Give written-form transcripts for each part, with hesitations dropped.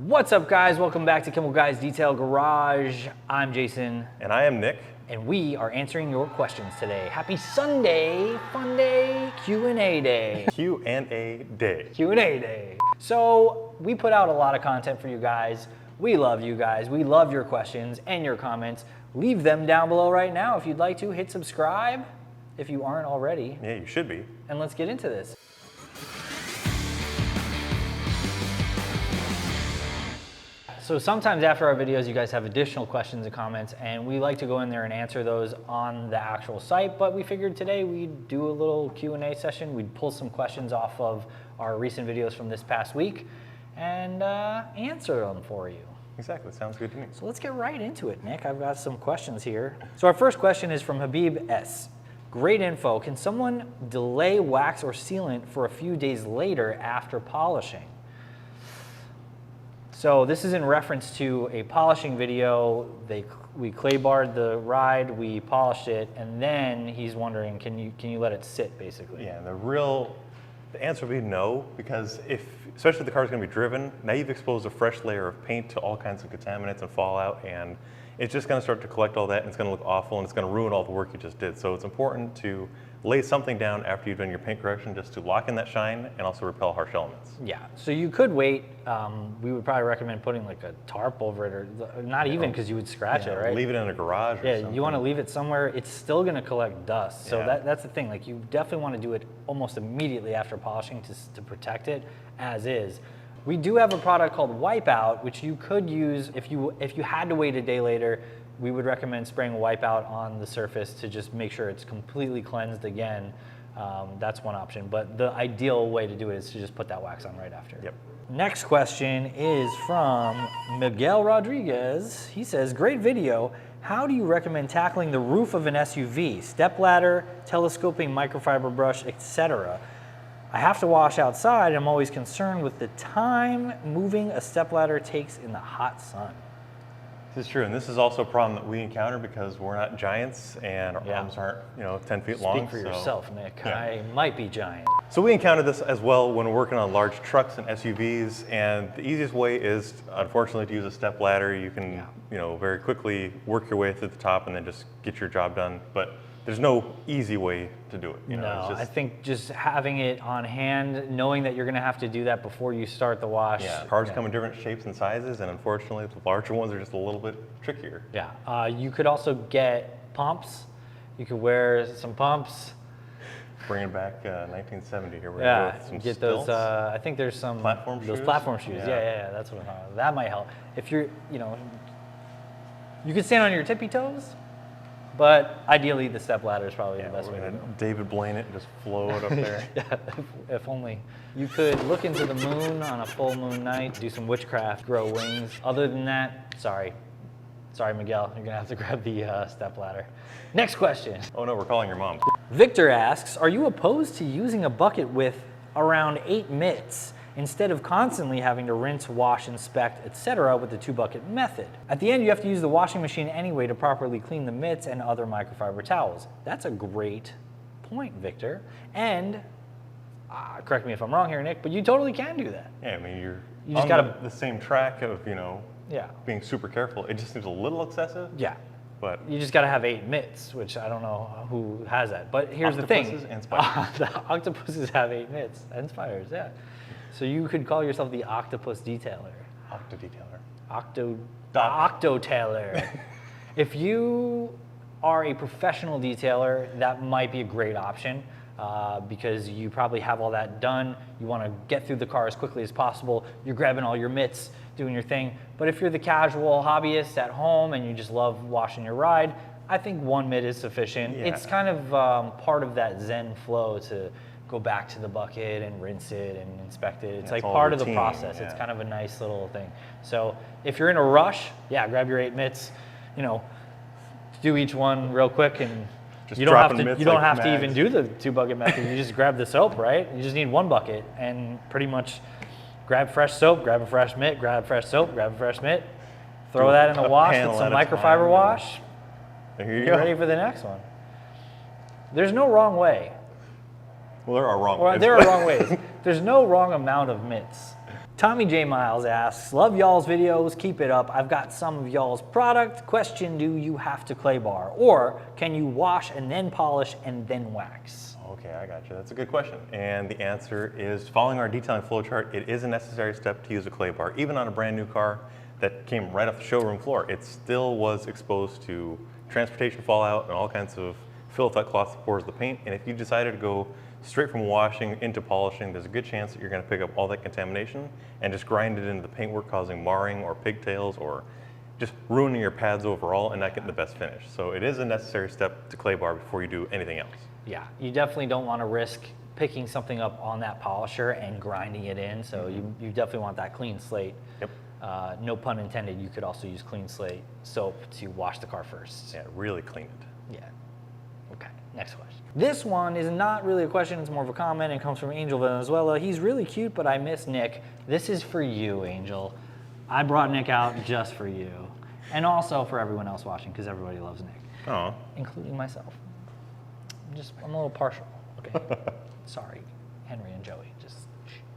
What's up, guys? Welcome back to Chemical Guys Detail Garage. I'm Jason. And I am Nick. And we are answering your questions today. Happy Sunday, fun day, Q&A day. Q&A day. Q&A day. So we put out a lot of content for you guys. We love you guys. We love your questions and your comments. Leave them down below right now if you'd like to. Hit subscribe if you aren't already. Yeah, you should be. And let's get into this. So sometimes after our videos, you guys have additional questions and comments, and we like to go in there and answer those on the actual site, but we figured today we'd do a little Q&A session. We'd pull some questions off of our recent videos from this past week and answer them for you. Exactly, sounds good to me. So let's get right into it, Nick. I've got some questions here. So our first question is from Habib S. Great info. Can someone delay wax or sealant for a few days later after polishing? So this is in reference to a polishing video. We clay barred the ride, we polished it, and then he's wondering, can you let it sit, basically? Yeah, the answer would be no, because especially if the car is going to be driven, now you've exposed a fresh layer of paint to all kinds of contaminants and fallout, and it's just going to start to collect all that, and it's going to look awful, and it's going to ruin all the work you just did. So it's important to lay something down after you've done your paint correction just to lock in that shine and also repel harsh elements. Yeah, so you could wait. We would probably recommend putting like a tarp over it, or not even, because you would scratch it, right? Leave it in a garage or something. Yeah, you want to leave it somewhere. It's still going to collect dust. So that's the thing. Like, you definitely want to do it almost immediately after polishing to protect it as is. We do have a product called Wipeout, which you could use if you had to wait a day later. We would recommend spraying Wipeout on the surface to just make sure it's completely cleansed again. That's one option, but the ideal way to do it is to just put that wax on right after. Yep. Next question is from Miguel Rodriguez. He says, great video. How do you recommend tackling the roof of an SUV? Stepladder, telescoping microfiber brush, etc. I have to wash outside, and I'm always concerned with the time moving a stepladder takes in the hot sun. This is true, and this is also a problem that we encounter because we're not giants and our arms aren't 10 feet long. Speak for yourself, Nick. Yeah. I might be giant. So we encounter this as well when we're working on large trucks and SUVs, and the easiest way is, unfortunately, to use a step ladder. You can very quickly work your way through the top and then just get your job done. But there's no easy way to do it. No, I think just having it on hand, knowing that you're going to have to do that before you start the wash. Yeah, cars come in different shapes and sizes, and unfortunately, the larger ones are just a little bit trickier. Yeah, you could also get pumps. You could wear some pumps. Bringing back 1970 here. Yeah, some get stilts. those. I think there's some platform shoes. Those platform shoes. Yeah, that's what I'm talking about. That might help. If you're, you can stand on your tippy toes. But ideally, the step ladder is probably the best way to go. David Blaine it and just float up there. Yeah, if only. You could look into the moon on a full moon night, do some witchcraft, grow wings. Other than that, sorry, Miguel, you're gonna have to grab the step ladder. Next question. Oh no, we're calling your mom. Victor asks, are you opposed to using a bucket with around 8 mitts instead of constantly having to rinse, wash, inspect, etc. with the 2-bucket method? At the end, you have to use the washing machine anyway to properly clean the mitts and other microfiber towels. That's a great point, Victor. And, correct me if I'm wrong here, Nick, but you totally can do that. Yeah, I mean, you just on gotta the same track of, being super careful. It just seems a little excessive. Yeah. But you just got to have 8 mitts, which I don't know who has that. But here's the thing. Octopuses and spiders. The octopuses have 8 mitts, and spiders, yeah. So you could call yourself the octopus detailer. Octo-detailer. Octo-tailer. If you are a professional detailer, that might be a great option because you probably have all that done. You want to get through the car as quickly as possible. You're grabbing all your mitts, doing your thing. But if you're the casual hobbyist at home and you just love washing your ride, I think 1 mitt is sufficient. Yeah. It's kind of part of that Zen flow to go back to the bucket and rinse it and inspect it. It's like part of the process. Yeah. It's kind of a nice little thing. So if you're in a rush, grab your 8 mitts, do each one real quick, and just you don't have to even do the 2-bucket method. You just grab the soap, right? You just need 1 bucket and pretty much grab fresh soap, grab a fresh mitt, grab fresh soap, grab a fresh mitt, throw that in the wash with some microfiber wash. There you go. Ready for the next one. There's no wrong way. Well, there are wrong ways. There are wrong ways. There's no wrong amount of mitts. Tommy J. Miles asks, love y'all's videos, keep it up. I've got some of y'all's product. Question, do you have to clay bar? Or can you wash and then polish and then wax? Okay, I got you. That's a good question. And the answer is, following our detailing flowchart, it is a necessary step to use a clay bar. Even on a brand new car that came right off the showroom floor, it still was exposed to transportation fallout and all kinds of filth that clots the pores of the paint. And if you decided to go straight from washing into polishing, there's a good chance that you're going to pick up all that contamination and just grind it into the paintwork, causing marring or pigtails or just ruining your pads overall and not getting the best finish. So it is a necessary step to clay bar before you do anything else. Yeah, you definitely don't want to risk picking something up on that polisher and grinding it in. So you definitely want that clean slate. Yep. No pun intended, you could also use clean slate soap to wash the car first. Yeah, really clean it. Yeah. Okay, next question. This one is not really a question, it's more of a comment. It comes from Angel Venezuela. He's really cute, but I miss Nick. This is for you, Angel. I brought Nick out just for you. And also for everyone else watching, because everybody loves Nick. Oh. Including myself. I'm a little partial, okay? Sorry, Henry and Joey, just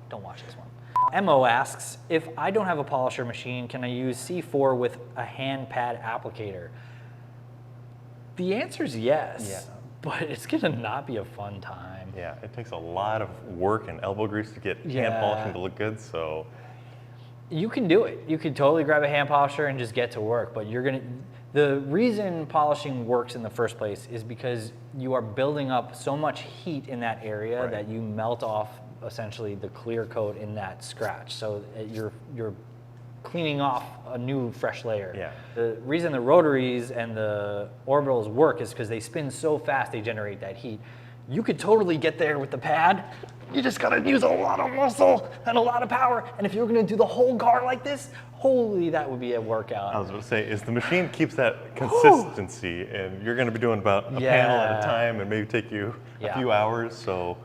don't watch this one. Mo asks, if I don't have a polisher machine, can I use C4 with a hand pad applicator? The answer is yes. Yeah. But it's gonna not be a fun time. Yeah, it takes a lot of work and elbow grease to get hand polishing to look good, so. You can do it. You could totally grab a hand polisher and just get to work, but the reason polishing works in the first place is because you are building up so much heat in that area that you melt off essentially the clear coat in that scratch. So you're cleaning off a new fresh layer. Yeah. The reason the rotaries and the orbitals work is because they spin so fast they generate that heat. You could totally get there with the pad. You just gotta use a lot of muscle and a lot of power. And if you're gonna do the whole car like this, holy, that would be a workout. I was going to say, is the machine keeps that consistency, and you're going to be doing about a panel at a time and maybe take you a few hours. So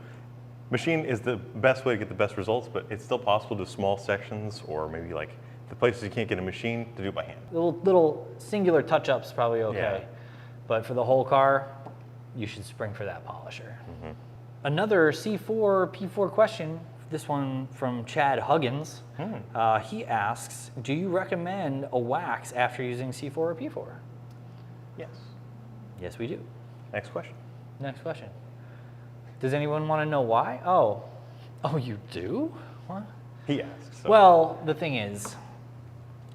machine is the best way to get the best results, but it's still possible to do small sections or maybe like the places you can't get a machine to do it by hand. Little singular touch-ups probably okay. Yeah. But for the whole car, you should spring for that polisher. Another C4 P4 question, this one from Chad Huggins. He asks, do you recommend a wax after using C4 or P4? Yes. Yes, we do. Next question. Next question. Does anyone want to know why? Oh, you do? What? He asks. So. Well, the thing is,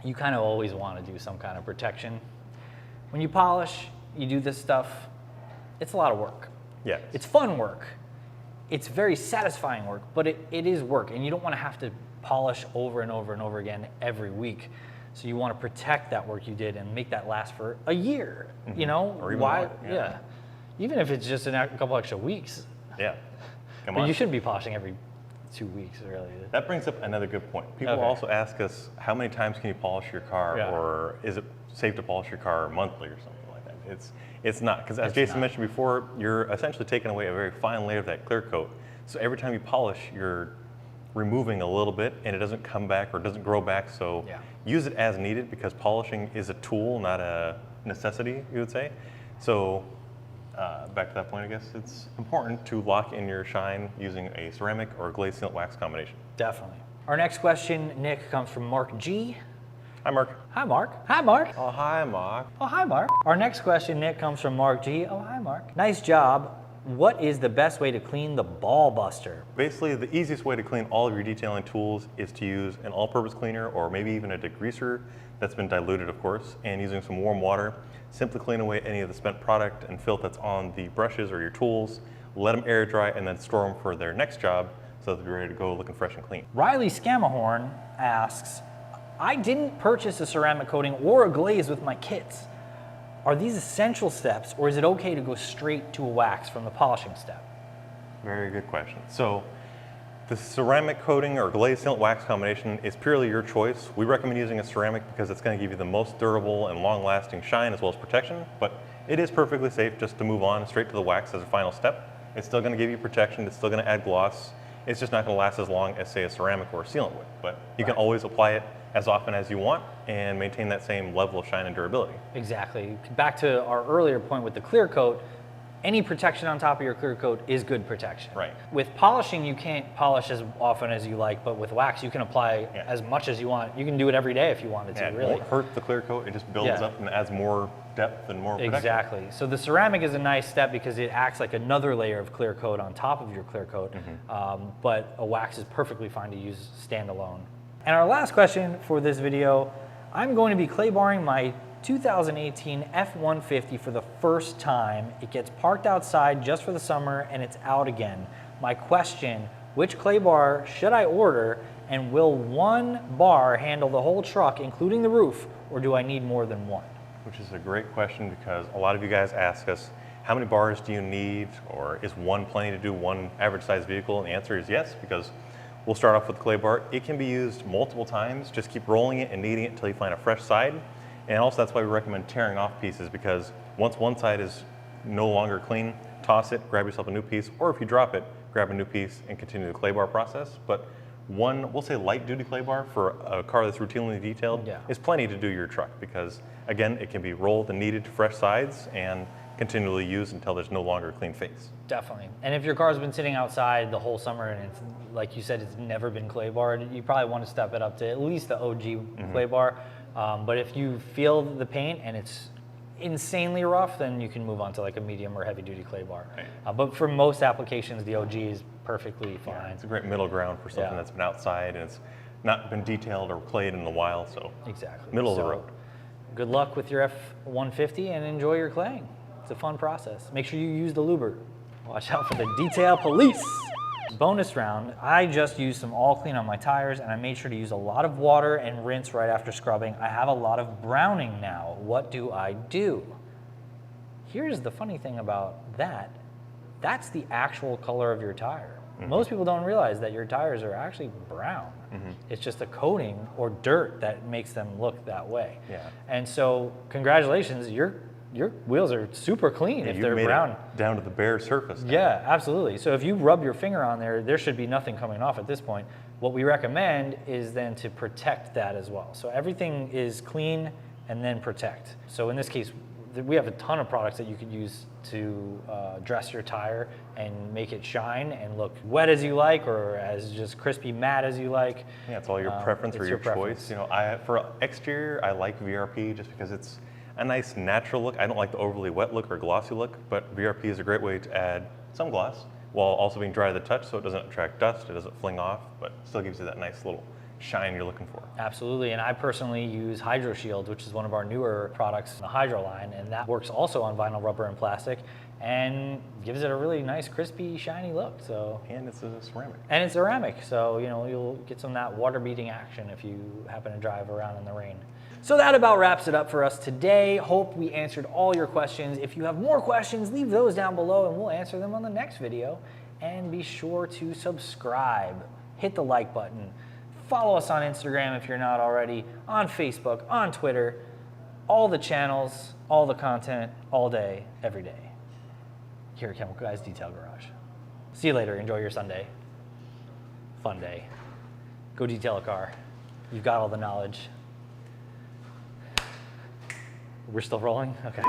you kind of always want to do some kind of protection. When you polish, you do this stuff, it's a lot of work. Yes. It's fun work. It's very satisfying work, but it is work, and you don't want to have to polish over and over and over again every week. So you want to protect that work you did and make that last for a year, you know? Or even more, yeah. Even if it's just a couple extra weeks. Yeah. Come But on. you shouldn't be polishing every 2 weeks, really. That brings up another good point. People also ask us, how many times can you polish your car, or is it safe to polish your car monthly or something like that? It's not, because as Jason mentioned before, you're essentially taking away a very fine layer of that clear coat. So every time you polish, you're removing a little bit, and it doesn't come back or doesn't grow back. So use it as needed, because polishing is a tool, not a necessity, you would say. So back to that point, I guess it's important to lock in your shine using a ceramic or glaze sealant wax combination. Definitely. Our next question, Nick, comes from Mark G. Hi, Mark. Hi, Mark. Hi, Mark. Oh, hi, Mark. Oh, hi, Mark. Our next question, Nick, comes from Mark G. Oh, hi, Mark. Nice job. What is the best way to clean the ball buster? Basically, the easiest way to clean all of your detailing tools is to use an all-purpose cleaner, or maybe even a degreaser that's been diluted, of course, and using some warm water. Simply clean away any of the spent product and filth that's on the brushes or your tools, let them air dry, and then store them for their next job so that they're ready to go looking fresh and clean. Riley Scamahorn asks, I didn't purchase a ceramic coating or a glaze with my kits. Are these essential steps, or is it okay to go straight to a wax from the polishing step? Very good question. So the ceramic coating or glaze sealant wax combination is purely your choice. We recommend using a ceramic because it's going to give you the most durable and long-lasting shine as well as protection, but it is perfectly safe just to move on straight to the wax as a final step. It's still going to give you protection. It's still going to add gloss. It's just not going to last as long as, say, a ceramic or a sealant would, but you can always apply it as often as you want and maintain that same level of shine and durability. Exactly. Back to our earlier point with the clear coat, any protection on top of your clear coat is good protection. Right. With polishing, you can't polish as often as you like, but with wax, you can apply as much as you want. You can do it every day if you wanted to, It really. won't hurt the clear coat. It just builds up and adds more depth and more protection. Exactly. So the ceramic is a nice step because it acts like another layer of clear coat on top of your clear coat, but a wax is perfectly fine to use standalone. And our last question for this video, I'm going to be clay barring my 2018 F-150 for the first time. It gets parked outside just for the summer and it's out again. My question, which clay bar should I order, and will one bar handle the whole truck, including the roof, or do I need more than one? Which is a great question because a lot of you guys ask us, how many bars do you need, or is one plenty to do one average size vehicle? And the answer is yes, because we'll start off with the clay bar. It can be used multiple times. Just keep rolling it and kneading it until you find a fresh side. And also that's why we recommend tearing off pieces, because once one side is no longer clean, toss it, grab yourself a new piece, or if you drop it, grab a new piece and continue the clay bar process. But one, we'll say light duty clay bar for a car that's routinely detailed is plenty to do your truck, because again, it can be rolled and kneaded to fresh sides and continually used until there's no longer a clean face. Definitely. And if your car's been sitting outside the whole summer and it's, like you said, it's never been clay barred, you probably want to step it up to at least the OG clay bar. But if you feel the paint and it's insanely rough, then you can move on to like a medium or heavy duty clay bar. Right. But for most applications, the OG is perfectly fine. Yeah, it's a great middle ground for something that's been outside and it's not been detailed or clayed in a while, so middle of the road. Good luck with your F-150 and enjoy your claying. It's a fun process. Make sure you use the luber. Watch out for the detail police. Bonus round, I just used some all clean on my tires and I made sure to use a lot of water and rinse right after scrubbing. I have a lot of browning now. What do I do? Here's the funny thing about that. That's the actual color of your tire. Most people don't realize that your tires are actually brown. It's just a coating or dirt that makes them look that way. And so congratulations, your wheels are super clean if they're brown. It down to the bare surface. Yeah, absolutely. So if you rub your finger on there, there should be nothing coming off at this point. What we recommend is then to protect that as well. So everything is clean and then protect. So in this case, we have a ton of products that you could use to dress your tire and make it shine and look wet as you like, or as just crispy matte as you like. Yeah, it's all your preference or your choice. You know, for exterior, I like VRP just because it's a nice natural look. I don't like the overly wet look or glossy look, but VRP is a great way to add some gloss while also being dry to the touch, so it doesn't attract dust, it doesn't fling off, but still gives you that nice little shine you're looking for. Absolutely, and I personally use HydroShield, which is one of our newer products in the Hydro line, and that works also on vinyl, rubber, and plastic, and gives it a really nice, crispy, shiny look. So, and it's a ceramic. And it's ceramic, so you know you'll get some of that water-beating action if you happen to drive around in the rain. So that about wraps it up for us today. Hope we answered all your questions. If you have more questions, leave those down below and we'll answer them on the next video. And be sure to subscribe, hit the like button, follow us on Instagram if you're not already, on Facebook, on Twitter, all the channels, all the content, all day, every day, here at Chemical Guys Detail Garage. See you later. Enjoy your Sunday. Fun day. Go detail a car. You've got all the knowledge. We're still rolling? Okay.